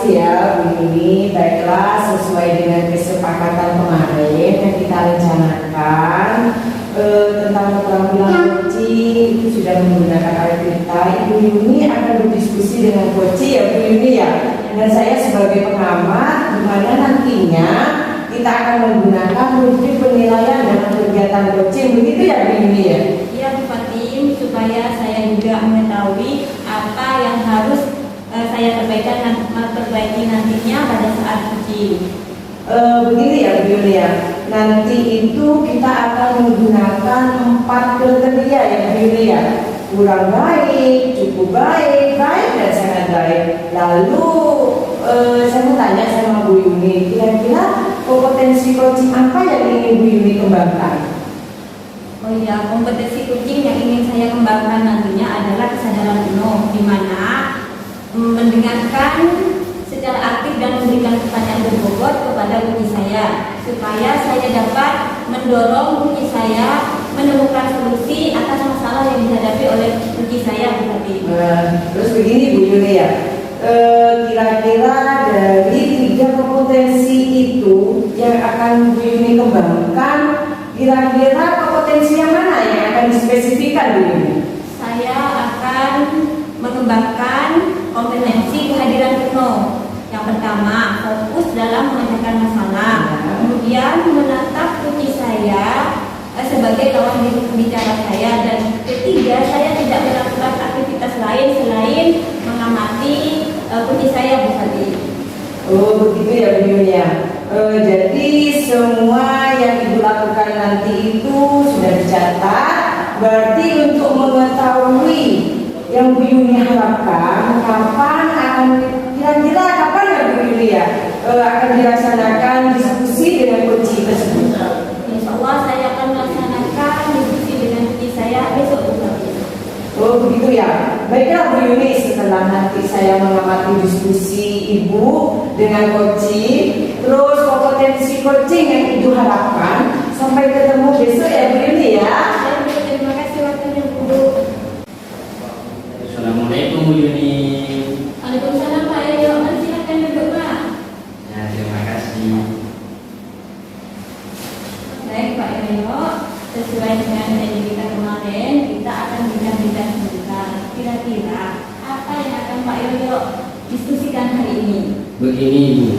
kasih ya Bu Yuni. Baiklah, sesuai dengan kesepakatan kemarin yang kita rencanakan tentang keterampilan coaching itu sudah menggunakan alat kita. Ibu Yuni akan berdiskusi dengan coaching ya Bu Yuni ya. Dan saya sebagai pengamat, di mana nantinya kita akan menggunakan rubrik penilaian dalam kegiatan coaching, begitu ya Bu Yuni ya? Iya Bu Fatim, supaya saya juga mengetahui apa yang harus saya perbaiki nantinya pada saat coaching. Begini ya Bu Yuni ya. Nanti itu kita akan menggunakan 4 kriteria ya Bu Yuni ya. Kurang baik, cukup baik, baik dan sangat baik. Lalu saya mau tanya sama Bu Yuni, kira-kira kompetensi coaching apa yang ingin Bu Yuni kembangkan? Oh iya, kompetensi coaching yang ingin saya kembangkan nantinya adalah kesadaran penuh, di mana mendengarkan secara aktif dan memberikan pertanyaan berbobot kepada coaching saya, supaya saya dapat mendorong coaching saya menemukan solusi atas masalah yang dihadapi oleh coaching saya Bu Fatim. Terus begini Bu Yuni ya, kira-kira dari 3 kompetensi itu yang akan Bu Yuni kembangkan, kira-kira kompetensi yang mana yang akan dispesifikkan Bu Yuni? Saya akan mengembangkan kompetensi kehadiran penuh. Yang pertama, fokus dalam memecahkan masalah. Kemudian menatap coaching saya sebagai lawan bicara saya. Dan ketiga, saya tidak melakukan aktivitas lain selain mengamati coaching saya Bu Fatim. Oh begitu ya Bu Yuni ya. Jadi semua yang Ibu lakukan nanti itu sudah dicatat. Berarti untuk mengetahui yang Bu Yuni harapkan, kira-kira kapan ya Bu Yuni ya akan dilaksanakan diskusi dengan coaching tersebut? Insya Allah saya akan melaksanakan diskusi dengan coaching saya besok Bu Fatim. Oh begitu ya. Baiklah Bu Yuni, setelah nanti saya mengamati diskusi Ibu dengan coaching, terus kompetensi coaching yang Ibu harapkan, sampai ketemu besok ya Bu Yuni ya. Terima kasih waktunya Bu. Assalamualaikum Bu Yuni. Waalaikumsalam Pak Yoyo. Silakan duduk Pak. Ya, terima kasih. Baik Pak Yoyo, sesuai dengan janji kita kemarin, kita akan bincang-bincang sebentar. Kira-kira apa yang akan Pak Yoyo diskusikan hari ini? Begini Bu,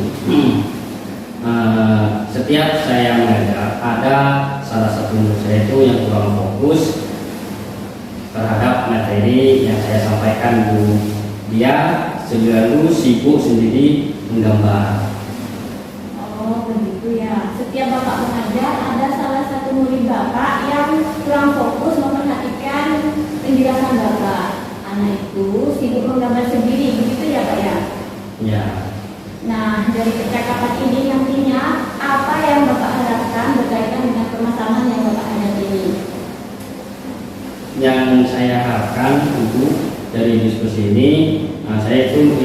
setiap saya mengajar ada salah satu murid saya itu yang kurang fokus terhadap materi yang saya sampaikan Bu. Dia selalu sibuk sendiri menggambar. Oh begitu ya. Setiap Bapak mengajar ada salah satu murid Bapak yang kurang fokus memperhatikan penjelasan Bapak. Anak itu sibuk menggambar sendiri, begitu ya Pak ya? Ya. Nah, dari percakapan ini nantinya apa yang Bapak harapkan berkaitan dengan permasalahan yang Bapak hadapi ini? Yang saya harapkan untuk dari diskusi ini, saya itu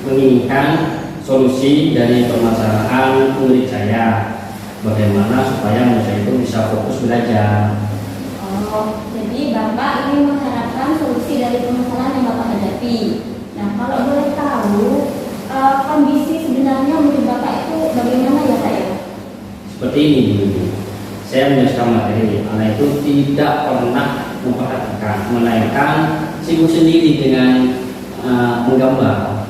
menginginkan solusi dari permasalahan murid saya. Bagaimana supaya murid saya itu bisa fokus belajar. Oh, jadi Bapak ingin mengharapkan solusi dari permasalahan yang Bapak hadapi. Nah, kalau boleh tahu kondisi sebenarnya murid Bapak itu bagaimana ya Pak ya? Seperti ini dulu. Saya menjelaskan materi, anak itu tidak pernah memperhatikan, melainkan sibuk sendiri dengan menggambar.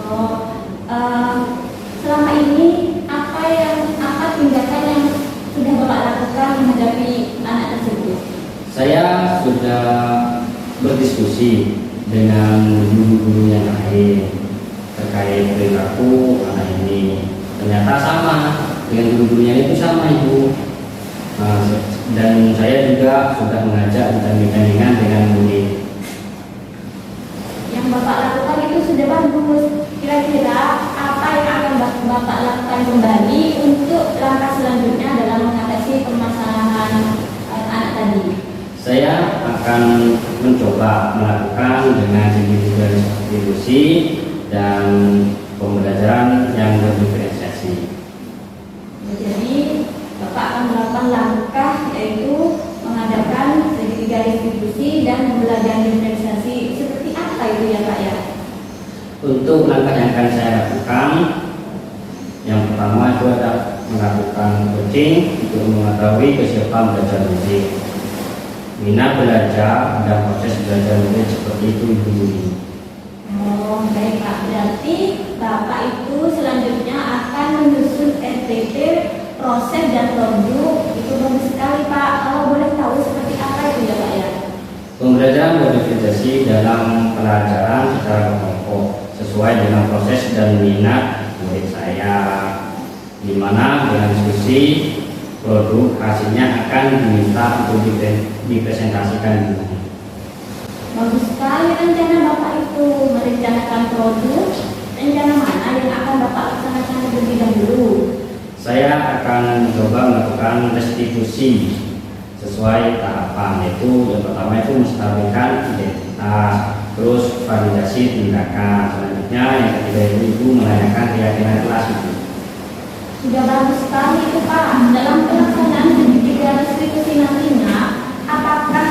Oh, selama ini apa tindakan yang sudah Bapak lakukan menghadapi anak tersebut? Saya sudah berdiskusi dengan guru-guru yang lain terkait perilaku anak ini. Ternyata sama dengan guru-gurunya itu sama Ibu. Dan saya juga sudah mengajak bincang-bincang dengan murid. Yang Bapak lakukan itu sudah bagus. Kira-kira apa yang akan Bapak lakukan kembali untuk langkah selanjutnya dalam mengatasi permasalahan anak tadi? Saya akan mencoba melakukan dengan individualisasi dan pembelajaran yang berdiferensiasi. Jadi Bapak akan melakukan langkah yaitu mengadakan segitiga distribusi dan pembelajaran diferensiasi. Seperti apa itu ya Pak ya? Untuk langkah yang akan saya lakukan, yang pertama itu ada melakukan coaching untuk mengetahui kesiapan belajar musik, minat belajar dan proses belajar musik seperti itu Ibu Yuni. Oh, baik Pak. Berarti Bapak itu selanjutnya akan menyusun SPP, proses dan produk. Itu bagus sekali Pak. Kalau boleh tahu seperti apa itu ya Pak ya? Pembelajaran berdiferensiasi dalam pelajaran secara kelompok sesuai dengan proses dan minat murid saya, di mana dengan diskusi produk hasilnya akan diminta untuk dipresentasikan. Bagus sekali rencana Bapak itu, merencanakan produk. Rencana mana yang akan Bapak laksanakan terlebih dahulu? Saya akan mencoba melakukan restitusi sesuai tahapan, yaitu yang pertama itu menstabilkan identitas, terus validasi tindakan, selanjutnya yang ketiga itu menanyakan keyakinan kelas itu. Sudah bagus sekali itu Pak. Dalam pelaksanaan ketiga restitusi nantinya, apakah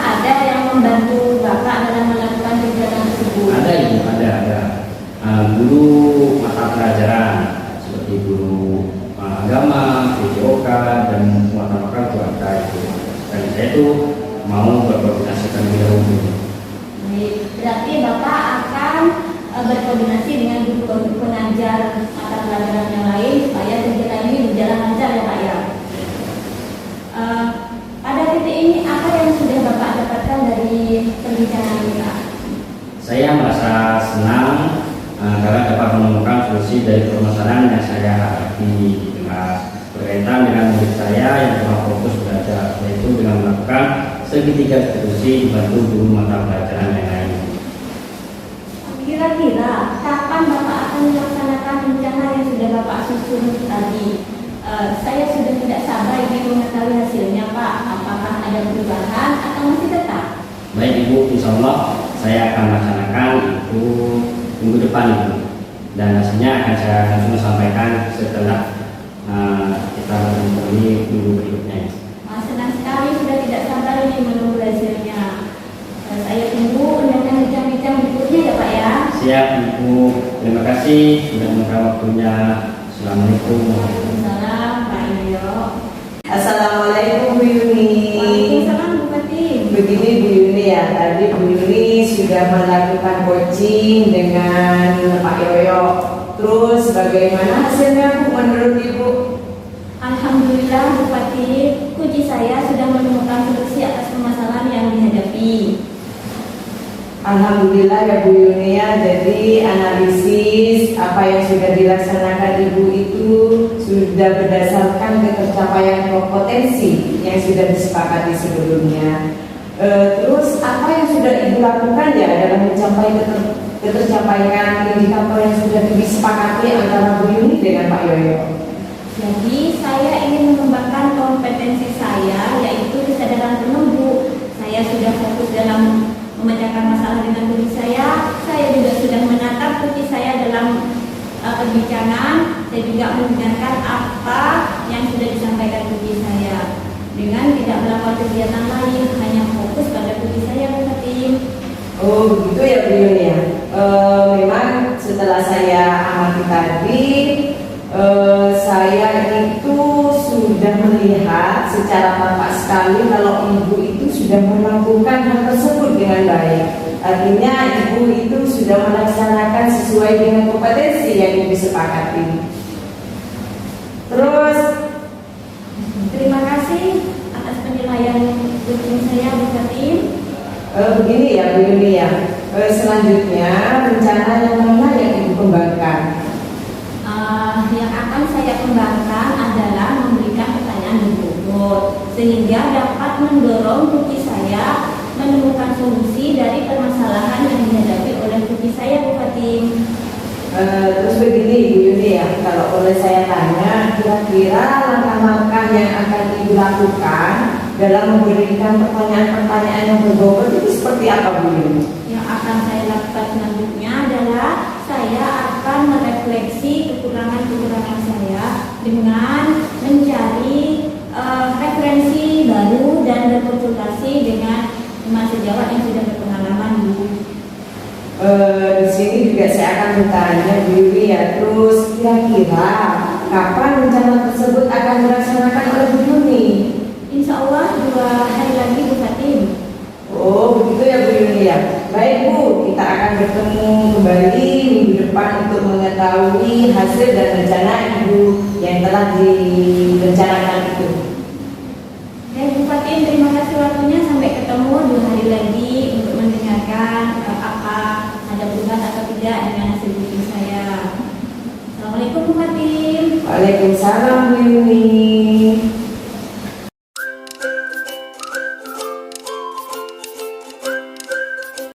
ada yang membantu Bapak dalam melakukan kegiatan tersebut? Ada Ibu, ada. Guru mata pelajaran seperti guru agama, PJOK dan muatan lokal itu ada itu. Dan saya itu mau berkoordinasikan dahulu. Baik, berarti Bapak akan berkoordinasi dengan guru pengajar mata pelajaran yang lain supaya kegiatan ini berjalan lancar ya Pak ya. Pada titik ini apa yang sudah Bapak dapatkan dari perbincangan ini Pak? Saya merasa senang karena dapat menemukan solusi dari permasalahan yang saya hadapi di kelas berkaitan dengan murid saya yang telah fokus belajar, yaitu dengan melakukan segitiga diskusi dibantu guru mata pelajaran yang lain. Kira-kira kapan Bapak akan melaksanakan rencana yang sudah Bapak susun tadi? Saya sudah tidak sabar ingin mengetahui hasilnya Pak. Apakah ada perubahan atau masih tetap? Baik Ibu, insya Allah saya akan melaksanakan itu minggu depan Ibu, dan hasilnya akan saya langsung sampaikan setelah kita bertemu minggu berikutnya. Senang sekali, sudah tidak sabar ini menunggu hasilnya. Saya tunggu undangan bincang-bincang berikutnya ya Pak ya. Siap Ibu, terima kasih sudah memberikan waktunya. Assalamualaikum. Waalaikumsalam Pak Iyo. Assalamualaikum Bu Yuni. Waalaikumsalam Bu Pati. Begini Bu Yuni ya, tadi Bu Yuni sudah melakukan coaching dengan Pak Yoyo. Terus bagaimana hasilnya Bu menurut Ibu? Alhamdulillah Bupati, kunci saya sudah menemukan solusi atas permasalahan yang dihadapi. Alhamdulillah ya Bu Yuni ya, jadi analisis apa yang sudah dilaksanakan Ibu itu sudah berdasarkan ketercapaian kompetensi yang sudah disepakati sebelumnya. Terus apa yang sudah Ibu lakukan ya dalam mencapai ketercapaian indikator yang sudah disepakati antara Bu Yuni dengan Pak Yoyo? Jadi saya ingin mengembangkan kompetensi saya, yaitu kesadaran penuh Bu. Saya sudah fokus dalam memecahkan masalah dengan diri saya. Saya juga sudah menatap kunci saya dalam perbincangan. Saya juga mendengarkan apa yang sudah disampaikan kunci saya dengan tidak melakukan kegiatan lain, hanya fokus pada kunci saya Bu Fatim. Oh begitu ya Bu Yuni ya. Memang setelah saya amati tadi, saya itu sudah melihat secara tampak sekali kalau Ibu itu sudah melakukan hal tersebut dengan baik. Artinya Ibu itu sudah melaksanakan sesuai dengan kompetensi yang Ibu sepakati. Terus Terima kasih atas penilaian kunci saya Bu Fatim. begini ya Bu Yuni ya. Selanjutnya rencana yang mana yang Ibu kembangkan? Yang akan saya kembangkan adalah memberikan pertanyaan berbobot sehingga dapat mendorong kunci saya menemukan solusi dari permasalahan yang dihadapi oleh kunci saya Bu Fatim. Terus begini Bu Yuni ya, kalau boleh saya tanya, kira-kira langkah-langkah yang akan Ibu lakukan dalam memberikan pertanyaan-pertanyaan yang berbobot itu seperti apa Bu Yuni? Yang akan saya lakukan selanjutnya adalah saya akan merefleksi kekurangan-kekurangan saya dengan mencari referensi baru dan berkonsultasi dengan teman sejawat yang sudah berpengalaman Bu. Di sini bertanya Bu Yuli ya, terus kira-kira kapan rencana tersebut akan dilaksanakan oleh Bu Yuli? Insya Allah 2 hari lagi Bu Fatim. Oh begitu ya Bu Yuli ya. Baik Bu, kita akan bertemu kembali minggu depan untuk mengetahui hasil dan rencana Ibu yang telah direncanakan itu. Bu Fatim, terima kasih waktunya. Sampai ketemu 2 hari lagi untuk mendengarkan apa ada perubahan atau tidak dengan hasil bikin saya. Assalamualaikum Bu Fatim. Waalaikumsalam Bu Yuli.